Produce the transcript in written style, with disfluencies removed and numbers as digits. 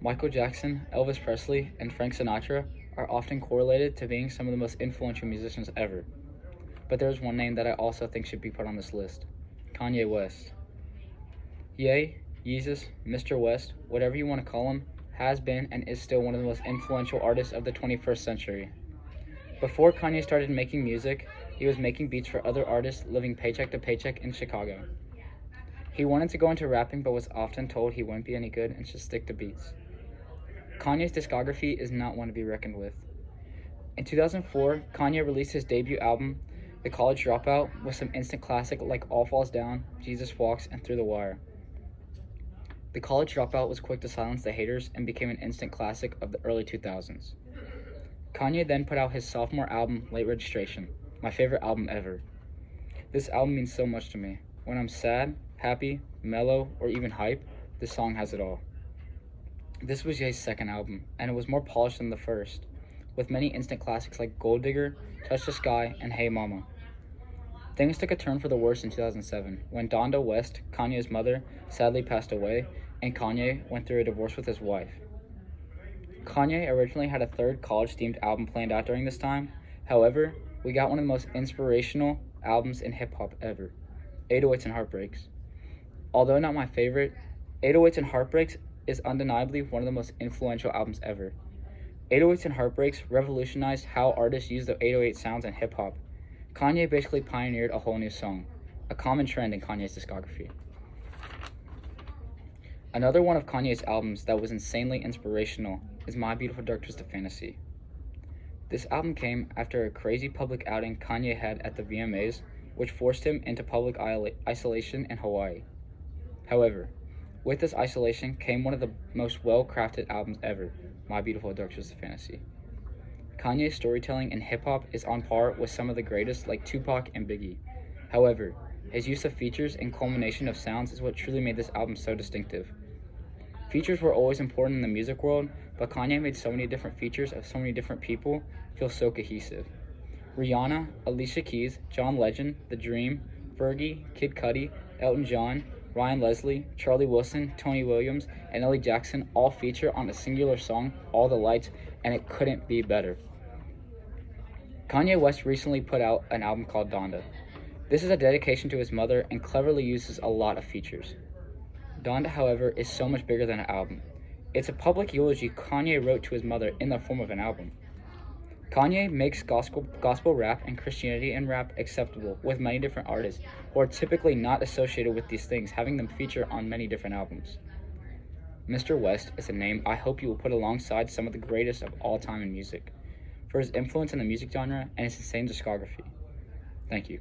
Michael Jackson, Elvis Presley, and Frank Sinatra are often correlated to being some of the most influential musicians ever. But there's one name that I also think should be put on this list: Kanye West. Ye, Yeezus, Mr. West, whatever you want to call him, has been and is still one of the most influential artists of the 21st century. Before Kanye started making music, he was making beats for other artists living paycheck to paycheck in Chicago. He wanted to go into rapping but was often told he wouldn't be any good and should stick to beats. Kanye's discography is not one to be reckoned with. In 2004, Kanye released his debut album, The College Dropout, with some instant classics like All Falls Down, Jesus Walks, and Through the Wire. The College Dropout was quick to silence the haters and became an instant classic of the early 2000s. Kanye then put out his sophomore album, Late Registration, my favorite album ever. This album means so much to me. When I'm sad, happy, mellow, or even hype, this song has it all. This was Ye's second album, and it was more polished than the first, with many instant classics like Gold Digger, Touch the Sky, and Hey Mama. Things took a turn for the worse in 2007, when Donda West, Kanye's mother, sadly passed away, and Kanye went through a divorce with his wife. Kanye originally had a third college-themed album planned out during this time. However, we got one of the most inspirational albums in hip-hop ever, 808s and Heartbreaks. Although not my favorite, 808s and Heartbreaks is undeniably one of the most influential albums ever. 808s and Heartbreaks revolutionized how artists use the 808 sounds in hip-hop. Kanye basically pioneered a whole new song, a common trend in Kanye's discography. Another one of Kanye's albums that was insanely inspirational is My Beautiful Dark Twisted Fantasy. This album came after a crazy public outing Kanye had at the VMAs, which forced him into public isolation in Hawaii. However, with this isolation came one of the most well-crafted albums ever, My Beautiful Dark Twisted Fantasy. Kanye's storytelling in hip-hop is on par with some of the greatest like Tupac and Biggie. However, his use of features and culmination of sounds is what truly made this album so distinctive. Features were always important in the music world, but Kanye made so many different features of so many different people feel so cohesive. Rihanna, Alicia Keys, John Legend, The Dream, Fergie, Kid Cudi, Elton John, Ryan Leslie, Charlie Wilson, Tony Williams, and Ellie Jackson all feature on a singular song, All the Lights, and it couldn't be better. Kanye West recently put out an album called Donda. This is a dedication to his mother and cleverly uses a lot of features. Donda, however, is so much bigger than an album. It's a public eulogy Kanye wrote to his mother in the form of an album. Kanye makes gospel rap and Christianity and rap acceptable with many different artists who are typically not associated with these things, having them feature on many different albums. Mr. West is a name I hope you will put alongside some of the greatest of all time in music, for his influence in the music genre and his insane discography. Thank you.